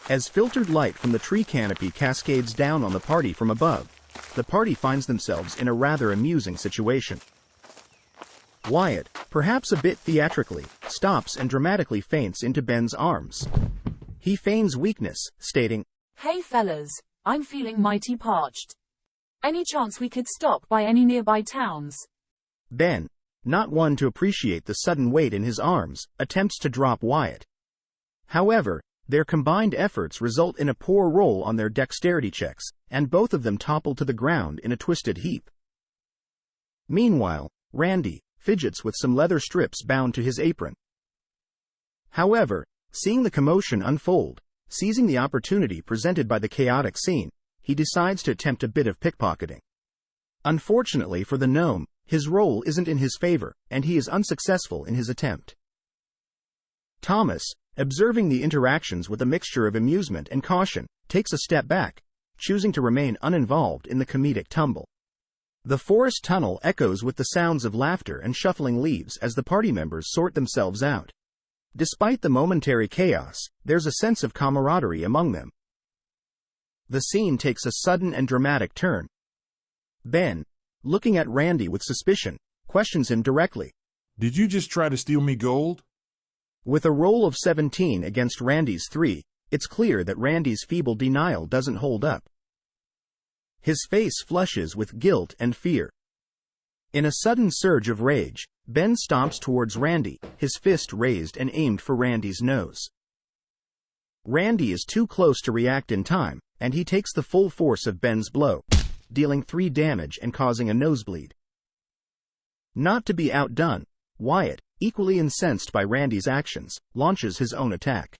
As filtered light from the tree canopy cascades down on the party from above, the party finds themselves in a rather amusing situation. Wyatt, perhaps a bit theatrically, stops and dramatically faints into Ben's arms. He feigns weakness, stating, "Hey fellas, I'm feeling mighty parched. Any chance we could stop by any nearby towns?" Ben, not one to appreciate the sudden weight in his arms, attempts to drop Wyatt. However, their combined efforts result in a poor roll on their dexterity checks, and both of them topple to the ground in a twisted heap. Meanwhile, Randy fidgets with some leather strips bound to his apron. However, seeing the commotion unfold, seizing the opportunity presented by the chaotic scene, he decides to attempt a bit of pickpocketing. Unfortunately for the gnome, his roll isn't in his favor, and he is unsuccessful in his attempt. Thomas, observing the interactions with a mixture of amusement and caution, takes a step back, choosing to remain uninvolved in the comedic tumble. The forest tunnel echoes with the sounds of laughter and shuffling leaves as the party members sort themselves out. Despite the momentary chaos, there's a sense of camaraderie among them. The scene takes a sudden and dramatic turn. Ben, looking at Randy with suspicion, questions him directly. "Did you just try to steal me gold?" With a roll of 17 against Randy's 3, it's clear that Randy's feeble denial doesn't hold up. His face flushes with guilt and fear. In a sudden surge of rage, Ben stomps towards Randy, his fist raised and aimed for Randy's nose. Randy is too close to react in time, and he takes the full force of Ben's blow, dealing 3 damage and causing a nosebleed. Not to be outdone, Wyatt, equally incensed by Randy's actions, launches his own attack.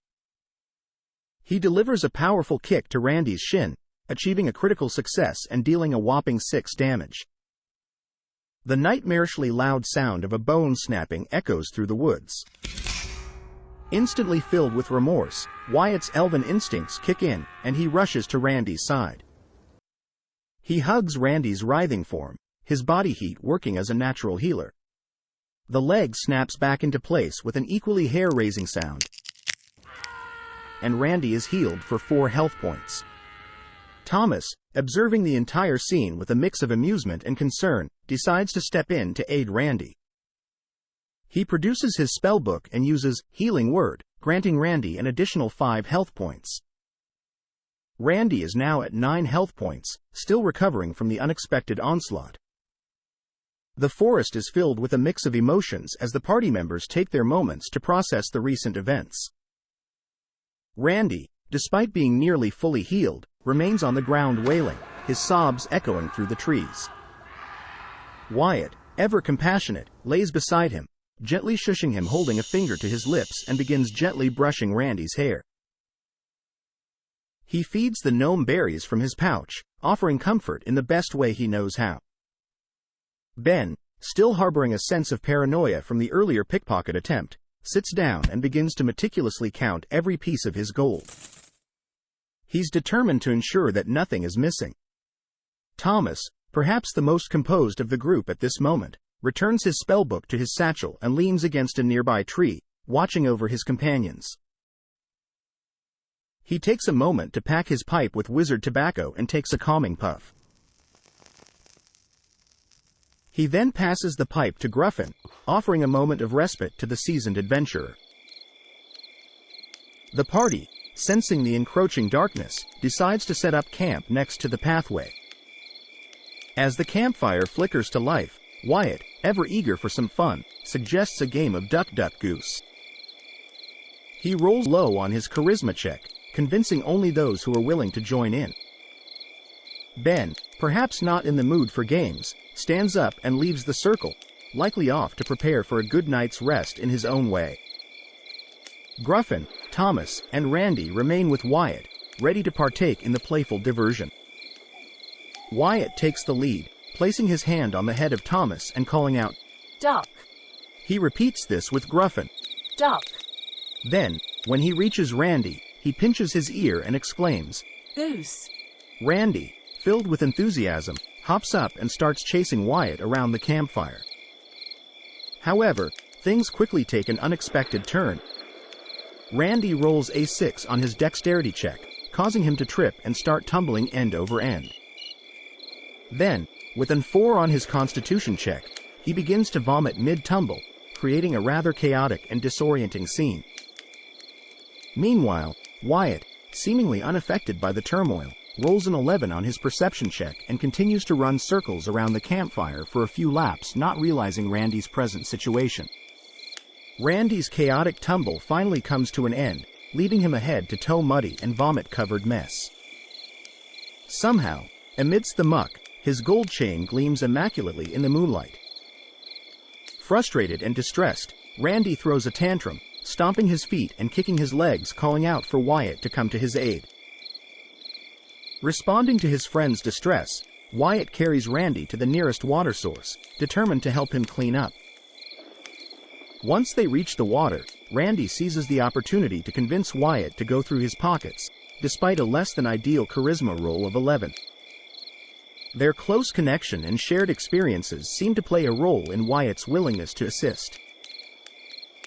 He delivers a powerful kick to Randy's shin, achieving a critical success and dealing a whopping 6 damage. The nightmarishly loud sound of a bone snapping echoes through the woods. Instantly filled with remorse, Wyatt's elven instincts kick in, and he rushes to Randy's side. He hugs Randy's writhing form, his body heat working as a natural healer. The leg snaps back into place with an equally hair-raising sound, and Randy is healed for 4 health points. Thomas, observing the entire scene with a mix of amusement and concern, decides to step in to aid Randy. He produces his spellbook and uses Healing Word, granting Randy an additional 5 health points. Randy is now at 9 health points, still recovering from the unexpected onslaught. The forest is filled with a mix of emotions as the party members take their moments to process the recent events. Randy, despite being nearly fully healed, remains on the ground wailing, his sobs echoing through the trees. Wyatt, ever compassionate, lays beside him, gently shushing him, holding a finger to his lips, and begins gently brushing Randy's hair. He feeds the gnome berries from his pouch, offering comfort in the best way he knows how. Ben, still harboring a sense of paranoia from the earlier pickpocket attempt, sits down and begins to meticulously count every piece of his gold. He's determined to ensure that nothing is missing. Thomas, perhaps the most composed of the group at this moment, returns his spellbook to his satchel and leans against a nearby tree, watching over his companions. He takes a moment to pack his pipe with wizard tobacco and takes a calming puff. He then passes the pipe to Gruffin, offering a moment of respite to the seasoned adventurer. The party, sensing the encroaching darkness, decides to set up camp next to the pathway. As the campfire flickers to life, Wyatt, ever eager for some fun, suggests a game of Duck Duck Goose. He rolls low on his charisma check, convincing only those who are willing to join in. Ben, perhaps not in the mood for games, stands up and leaves the circle, likely off to prepare for a good night's rest in his own way. Gruffin, Thomas, and Randy remain with Wyatt, ready to partake in the playful diversion. Wyatt takes the lead, placing his hand on the head of Thomas and calling out, "Duck." He repeats this with Gruffin. "Duck." Then, when he reaches Randy, he pinches his ear and exclaims, "Goose." Randy, filled with enthusiasm, hops up and starts chasing Wyatt around the campfire. However, things quickly take an unexpected turn. Randy rolls a 6 on his dexterity check, causing him to trip and start tumbling end over end. Then, with an 4 on his constitution check, he begins to vomit mid-tumble, creating a rather chaotic and disorienting scene. Meanwhile, Wyatt, seemingly unaffected by the turmoil, rolls an 11 on his perception check and continues to run circles around the campfire for a few laps, not realizing Randy's present situation. Randy's chaotic tumble finally comes to an end, leaving him a head-to-toe muddy and vomit-covered mess. Somehow, amidst the muck, his gold chain gleams immaculately in the moonlight. Frustrated and distressed, Randy throws a tantrum, stomping his feet and kicking his legs, calling out for Wyatt to come to his aid. Responding to his friend's distress, Wyatt carries Randy to the nearest water source, determined to help him clean up. Once they reach the water, Randy seizes the opportunity to convince Wyatt to go through his pockets, despite a less-than-ideal charisma roll of 11. Their close connection and shared experiences seem to play a role in Wyatt's willingness to assist.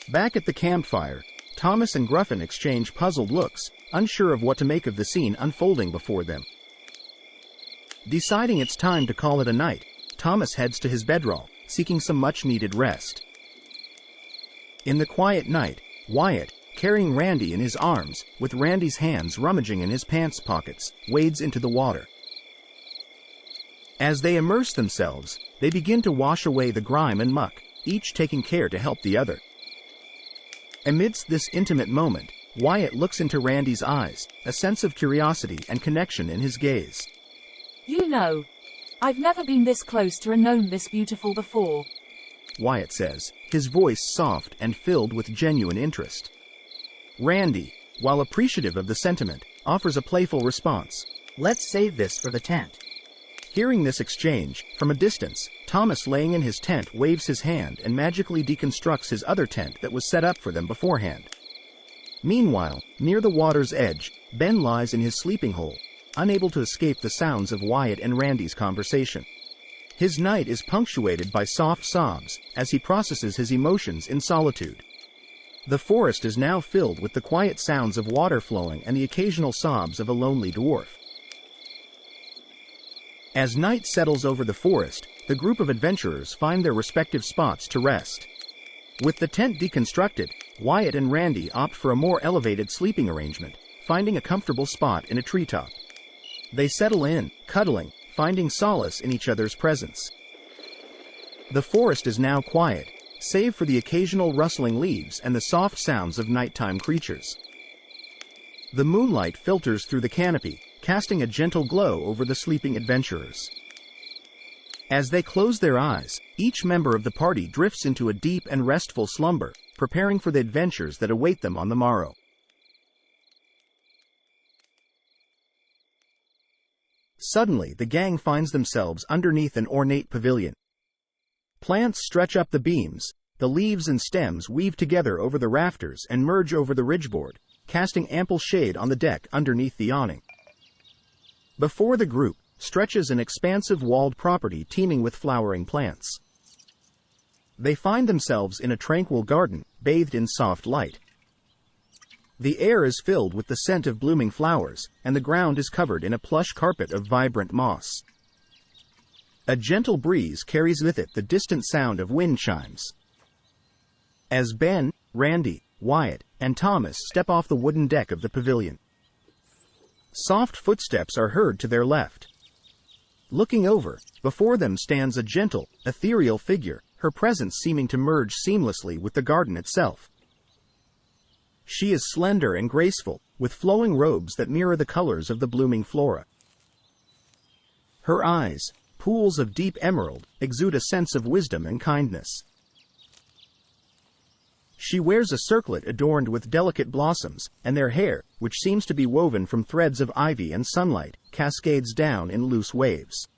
Back at the campfire, Thomas and Gruffin exchange puzzled looks, unsure of what to make of the scene unfolding before them. Deciding it's time to call it a night, Thomas heads to his bedroll, seeking some much-needed rest. In the quiet night, Wyatt, carrying Randy in his arms, with Randy's hands rummaging in his pants pockets, wades into the water. As they immerse themselves, they begin to wash away the grime and muck, each taking care to help the other. Amidst this intimate moment, Wyatt looks into Randy's eyes, a sense of curiosity and connection in his gaze. You know, I've never been this close to a gnome this beautiful before, Wyatt says, his voice soft and filled with genuine interest. Randy, while appreciative of the sentiment, offers a playful response. Let's save this for the tent. Hearing this exchange, from a distance, Thomas, laying in his tent, waves his hand and magically deconstructs his other tent that was set up for them beforehand. Meanwhile, near the water's edge, Ben lies in his sleeping hole, unable to escape the sounds of Wyatt and Randy's conversation. His night is punctuated by soft sobs as he processes his emotions in solitude. The forest is now filled with the quiet sounds of water flowing and the occasional sobs of a lonely dwarf. As night settles over the forest, the group of adventurers find their respective spots to rest. With the tent deconstructed, Wyatt and Randy opt for a more elevated sleeping arrangement, finding a comfortable spot in a treetop. They settle in, cuddling, finding solace in each other's presence. The forest is now quiet, save for the occasional rustling leaves and the soft sounds of nighttime creatures. The moonlight filters through the canopy, casting a gentle glow over the sleeping adventurers. As they close their eyes, each member of the party drifts into a deep and restful slumber, preparing for the adventures that await them on the morrow. Suddenly, the gang finds themselves underneath an ornate pavilion. Plants stretch up the beams, the leaves and stems weave together over the rafters and merge over the ridgeboard, casting ample shade on the deck underneath the awning. Before the group stretches an expansive walled property teeming with flowering plants. They find themselves in a tranquil garden, bathed in soft light. The air is filled with the scent of blooming flowers, and the ground is covered in a plush carpet of vibrant moss. A gentle breeze carries with it the distant sound of wind chimes. As Ben, Randy, Wyatt, and Thomas step off the wooden deck of the pavilion, soft footsteps are heard to their left. Looking over, before them stands a gentle, ethereal figure, her presence seeming to merge seamlessly with the garden itself. She is slender and graceful, with flowing robes that mirror the colors of the blooming flora. Her eyes, pools of deep emerald, exude a sense of wisdom and kindness. She wears a circlet adorned with delicate blossoms, and their hair, which seems to be woven from threads of ivy and sunlight, cascades down in loose waves.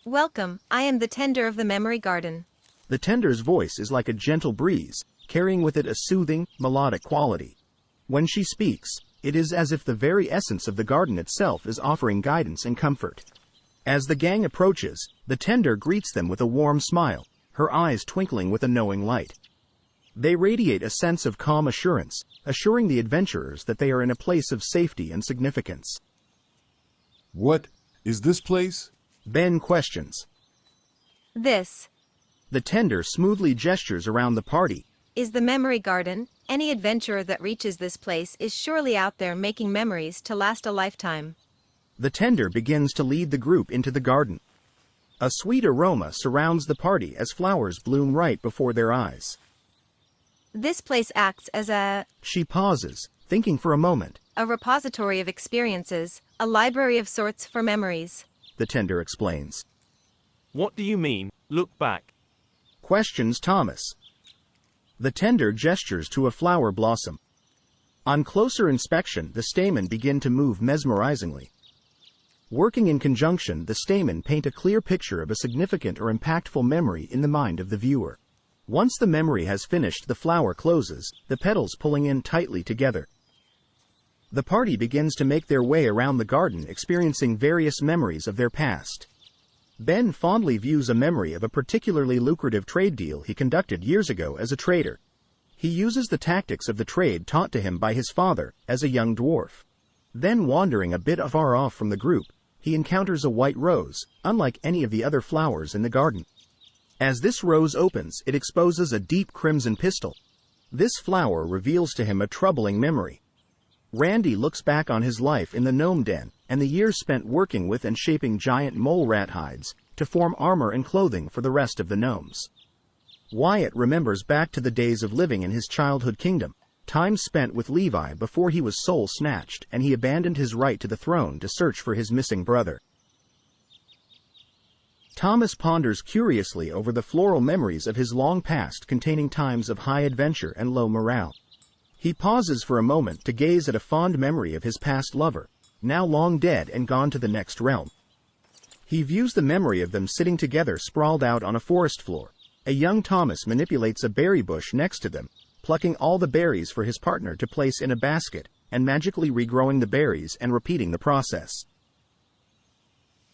Welcome, I am the tender of the memory garden. The tender's voice is like a gentle breeze, carrying with it a soothing, melodic quality. When she speaks, it is as if the very essence of the garden itself is offering guidance and comfort. As the gang approaches, the tender greets them with a warm smile, her eyes twinkling with a knowing light. They radiate a sense of calm assurance, assuring the adventurers that they are in a place of safety and significance. What is this place? Ben questions. This The tender smoothly gestures around the party. is the memory garden. Any adventurer that reaches this place is surely out there making memories to last a lifetime. The tender begins to lead the group into the garden. A sweet aroma surrounds the party as flowers bloom right before their eyes. This place acts as She pauses, thinking for a moment. a repository of experiences, a library of sorts for memories. The tender explains. What do you mean, look back? Questions Thomas. The tender gestures to a flower blossom. On closer inspection, the stamen begin to move mesmerizingly. Working in conjunction, the stamen paint a clear picture of a significant or impactful memory in the mind of the viewer. Once the memory has finished, the flower closes, the petals pulling in tightly together. The party begins to make their way around the garden, experiencing various memories of their past. Ben fondly views a memory of a particularly lucrative trade deal he conducted years ago as a trader. He uses the tactics of the trade taught to him by his father as a young dwarf. Then, wandering a bit far off from the group, he encounters a white rose, unlike any of the other flowers in the garden. As this rose opens, it exposes a deep crimson pistil. This flower reveals to him a troubling memory. Randy looks back on his life in the gnome den, and the years spent working with and shaping giant mole rat hides to form armor and clothing for the rest of the gnomes. Wyatt remembers back to the days of living in his childhood kingdom, time spent with Levi before he was soul snatched and he abandoned his right to the throne to search for his missing brother. Thomas ponders curiously over the floral memories of his long past containing times of high adventure and low morale. He pauses for a moment to gaze at a fond memory of his past lover, now long dead and gone to the next realm. He views the memory of them sitting together sprawled out on a forest floor. A young Thomas manipulates a berry bush next to them, plucking all the berries for his partner to place in a basket, and magically regrowing the berries and repeating the process.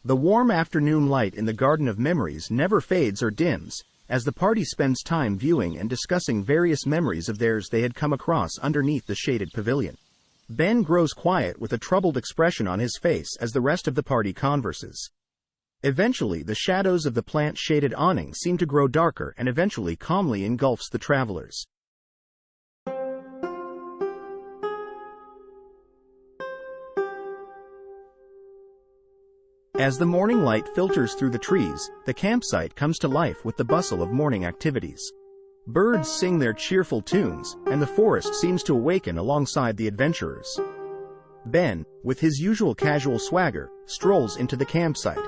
The warm afternoon light in the Garden of Memories never fades or dims, as the party spends time viewing and discussing various memories of theirs they had come across underneath the shaded pavilion. Ben grows quiet with a troubled expression on his face as the rest of the party converses. Eventually, the shadows of the plant-shaded awning seem to grow darker and eventually calmly engulfs the travelers. As the morning light filters through the trees, the campsite comes to life with the bustle of morning activities. Birds sing their cheerful tunes, and the forest seems to awaken alongside the adventurers. Ben, with his usual casual swagger, strolls into the campsite.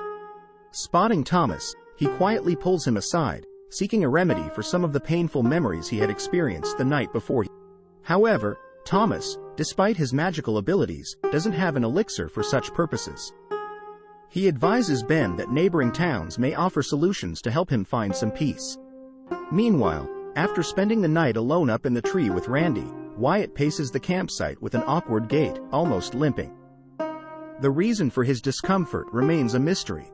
Spotting Thomas, he quietly pulls him aside, seeking a remedy for some of the painful memories he had experienced the night before. However, Thomas, despite his magical abilities, doesn't have an elixir for such purposes. He advises Ben that neighboring towns may offer solutions to help him find some peace. Meanwhile, after spending the night alone up in the tree with Randy, Wyatt paces the campsite with an awkward gait, almost limping. The reason for his discomfort remains a mystery.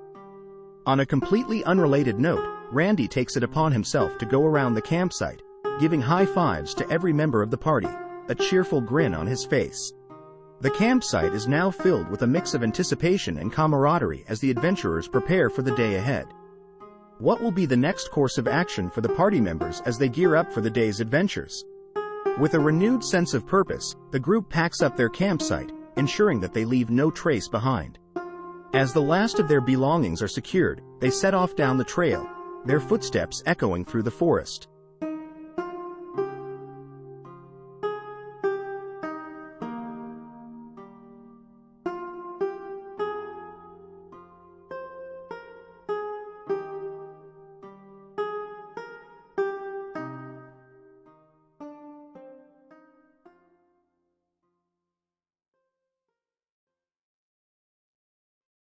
On a completely unrelated note, Randy takes it upon himself to go around the campsite, giving high fives to every member of the party, a cheerful grin on his face. The campsite is now filled with a mix of anticipation and camaraderie as the adventurers prepare for the day ahead. What will be the next course of action for the party members as they gear up for the day's adventures? With a renewed sense of purpose, the group packs up their campsite, ensuring that they leave no trace behind. As the last of their belongings are secured, they set off down the trail, their footsteps echoing through the forest.